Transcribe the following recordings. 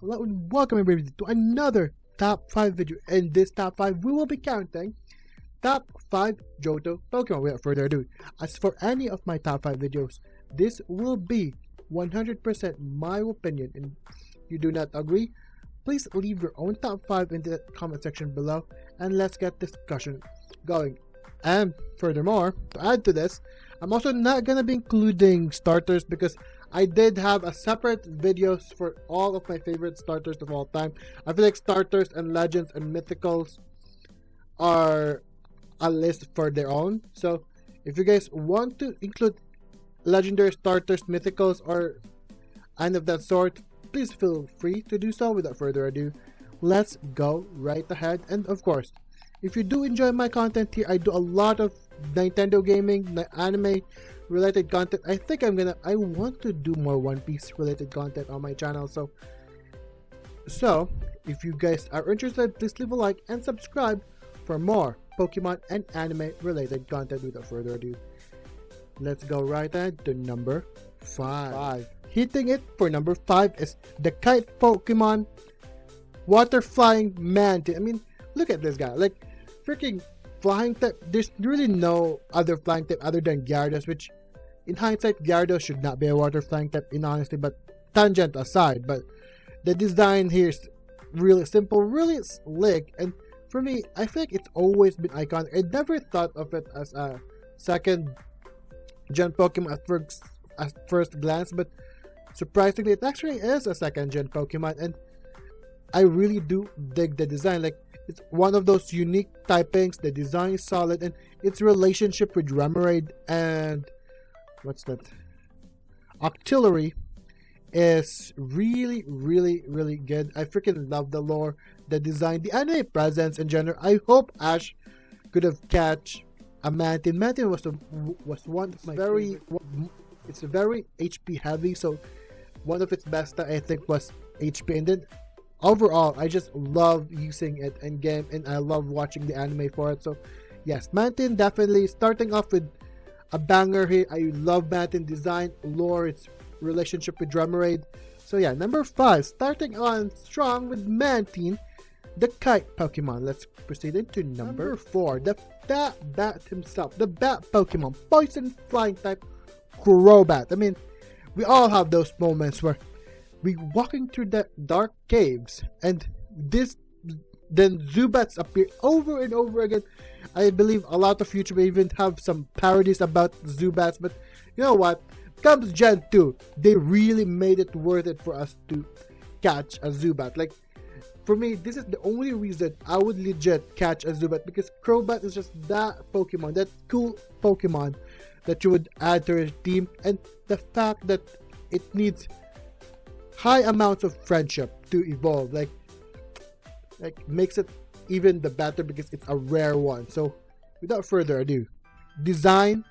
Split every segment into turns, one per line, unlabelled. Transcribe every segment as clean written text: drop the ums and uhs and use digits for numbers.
Welcome everybody to another top 5 video. In this top 5, we will be counting top 5 Johto Pokemon. Without further ado, as for any of my top 5 videos, this will be 100% my opinion, and if you do not agree, please leave your own top 5 in the comment section below, and let's get discussion going. And furthermore, to add to this, I'm also not gonna be including starters because I did have a separate videos for all of my favorite starters of all time. I feel like starters and legends and mythicals are a list for their own. So if you guys want to include legendary starters, mythicals, or any of that sort, please feel free to do so. Without further ado, let's go right ahead. And of course, if you do enjoy my content here, I do a lot of Nintendo gaming, anime related content. I think I want to do more One Piece related content on my channel. So if you guys are interested, please leave a like and subscribe for more Pokemon and anime related content. Without further ado, let's go right ahead to number 5. Hitting it for number 5 is the Kite Pokemon Water Flying Mantis. I mean, look at this guy, like freaking flying type. There's really no other flying type other than Gyarados, which in hindsight Gyarados should not be a water flying type in honesty, but tangent aside. But the design here is really simple, really slick, and for me, I think it's always been iconic. I never thought of it as a second gen Pokemon at first glance, but surprisingly it actually is a second gen Pokemon, and I really do dig the design. Like, it's one of those unique typings. The design is solid, and its relationship with Remoraid and what's that? Octillery is really good. I freaking love the lore, the design, the anime presence in general. I hope Ash could have catch a Mantin. Mantin was one of my it's very HP heavy, so one of its best I think was HP, and then overall I just love using it in game, and I love watching the anime for it. So yes, Mantin definitely starting off with a banger here. I love Mantin design, lore, its relationship with Remoraid. So yeah, number 5, starting on strong with Mantin, the Kite Pokemon. Let's proceed into number 4, the Bat himself, the Bat Pokemon, Poison Flying type Crobat. I mean, we all have those moments where we walking through the dark caves, and then Zubats appear over and over again. I believe a lot of YouTube even have some parodies about Zubats, but you know what? Comes Gen 2, they really made it worth it for us to catch a Zubat. Like, for me, this is the only reason I would legit catch a Zubat, because Crobat is just that Pokemon, that cool Pokemon that you would add to your team, and the fact that it needs high amounts of friendship to evolve, like makes it even the better because it's a rare one. So without further ado, design,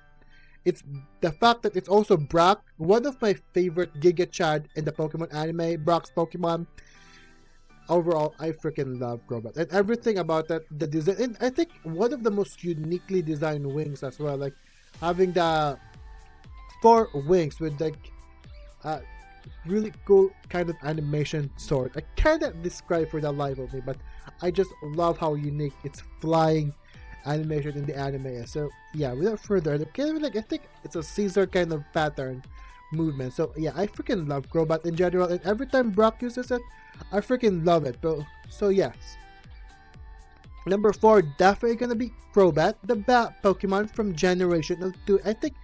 it's the fact that it's also Brock, one of my favorite Giga Chad in the Pokemon anime, Brock's Pokemon. Overall, I freaking love Crobat and everything about that, the design, and I think one of the most uniquely designed wings as well, like having the 4 wings with like really cool kind of animation sort. I cannot describe for the life of me, but I just love how unique its flying animation in the anime is. So yeah, without further ado, like, I think it's a Caesar kind of pattern movement. So yeah, I freaking love Crobat in general, and every time Brock uses it, I freaking love it. So yes, number 4 definitely gonna be Crobat, the Bat Pokemon from Generation 2. I think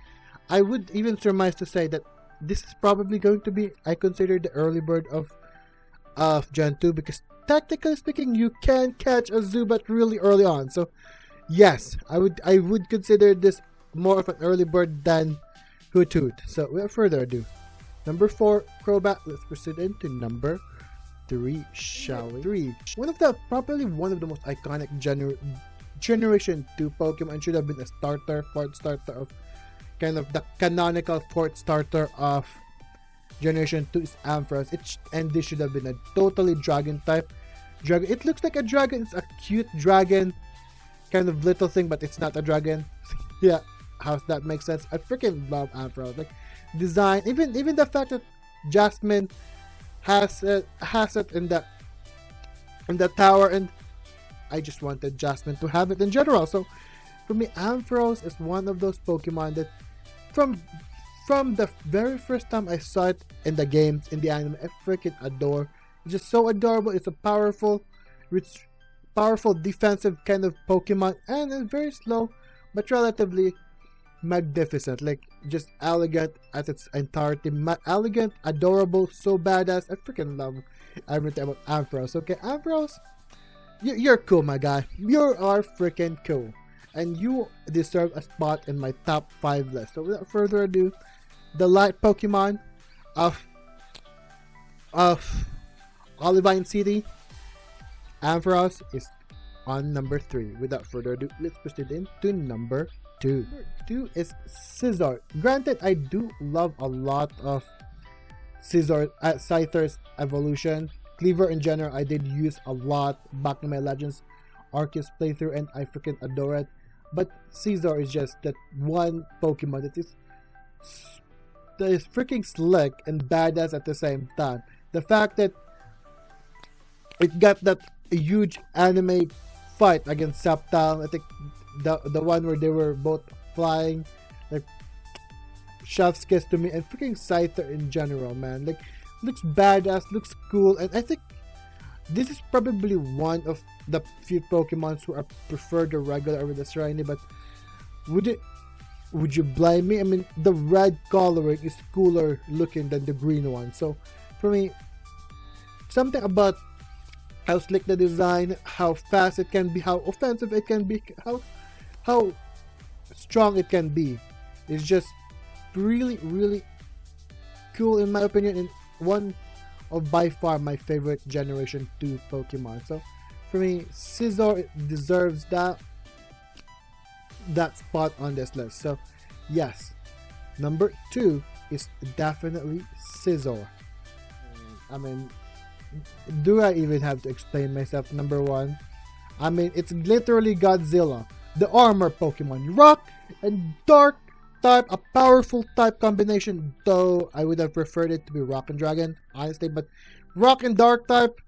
I would even surmise to say that this is probably going to be, I consider, the early bird of Gen 2, because technically speaking, you can catch a Zubat really early on. So yes, I would consider this more of an early bird than Hoot Hoot. So without further ado, number 4 Crobat. Let's proceed into number 3, shall we? Probably one of the most iconic Generation 2 Pokemon, should have been a fourth starter of kind of the canonical 4th starter of Generation 2 is Ampharos. And this should have been a totally dragon type. It looks like a dragon. It's a cute dragon kind of little thing, but it's not a dragon. Yeah, how that makes sense. I freaking love Ampharos. Like, design, even the fact that Jasmine has it in the tower, and I just wanted Jasmine to have it in general. So for me, Ampharos is one of those Pokemon that from the very first time I saw it in the games, in the anime, I freaking adore. It's just so adorable. It's a powerful defensive kind of Pokemon, and it's very slow but relatively magnificent. Like, just elegant at its entirety. Elegant, adorable, so badass. I freaking love everything about Ampharos. Okay, Ampharos, you're cool, my guy. You are freaking cool, and you deserve a spot in my top 5 list. So without further ado, the light Pokemon of Olivine City, Ampharos, is on number 3. Without further ado, let's proceed into number 2. Number 2 is Sizzle. Granted, I do love a lot of Sizzle, Scyther's evolution. Cleaver in general, I did use a lot back in my Legends Arceus playthrough, and I freaking adore it. But Sizzle is just that one Pokemon that is freaking slick and badass at the same time. The fact that it got that huge anime fight against Sceptile, I think the one where they were both flying, like chef's kiss to me, and freaking Scyther in general, man. Like, looks badass, looks cool, and I think this is probably one of the few Pokemons who I prefer the regular over the shiny. But would you blame me? I mean, the red coloring is cooler looking than the green one. So for me, something about how slick the design, how fast it can be, how offensive it can be, how strong it can be, is just really, really cool in my opinion, and one of by far my favorite Generation 2 Pokemon. So for me, Sizzle deserves that spot on this list. So yes, number 2 is definitely Sizzle. I mean, do I even have to explain myself? Number 1, I mean, it's literally Godzilla, the armor Pokemon, rock and dark type, a powerful type combination, though I would have preferred it to be rock and dragon, honestly. But rock and dark type,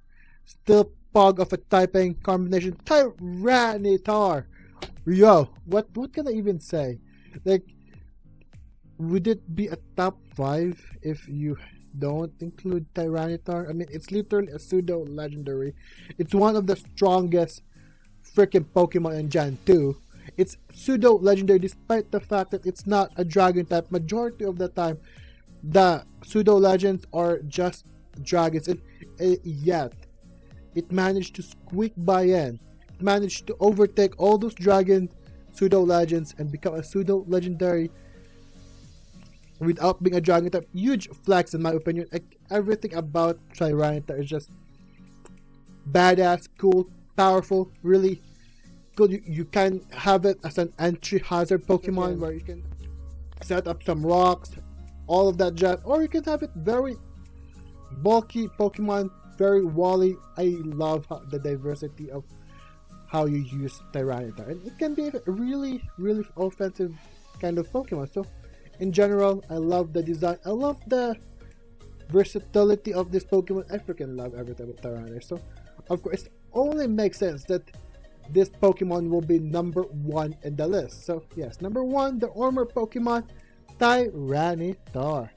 still pog of a typing combination. Tyranitar, yo, what can I even say? Like, would it be a top 5 if you don't include Tyranitar? I mean, it's literally a pseudo legendary. It's one of the strongest freaking Pokemon in Gen 2. It's pseudo legendary despite the fact that it's not a dragon type. Majority of the time, the pseudo legends are just dragons, and yet it managed to squeak by in. It managed to overtake all those dragon pseudo legends and become a pseudo legendary without being a dragon type. Huge flex in my opinion. Everything about Tyranitar is just badass, cool, powerful, really good. You can have it as an entry hazard Pokemon, where you can set up some rocks, all of that jazz, or you can have it very bulky Pokemon, very wally. I love the diversity of how you use Tyranitar, and it can be a really, really offensive kind of Pokemon. So in general, I love the design, I love the versatility of this Pokemon. I freaking love everything with Tyranitar. So of course, it only makes sense that this Pokemon will be number 1 in the list. So yes, number 1, the armor Pokemon, Tyranitar.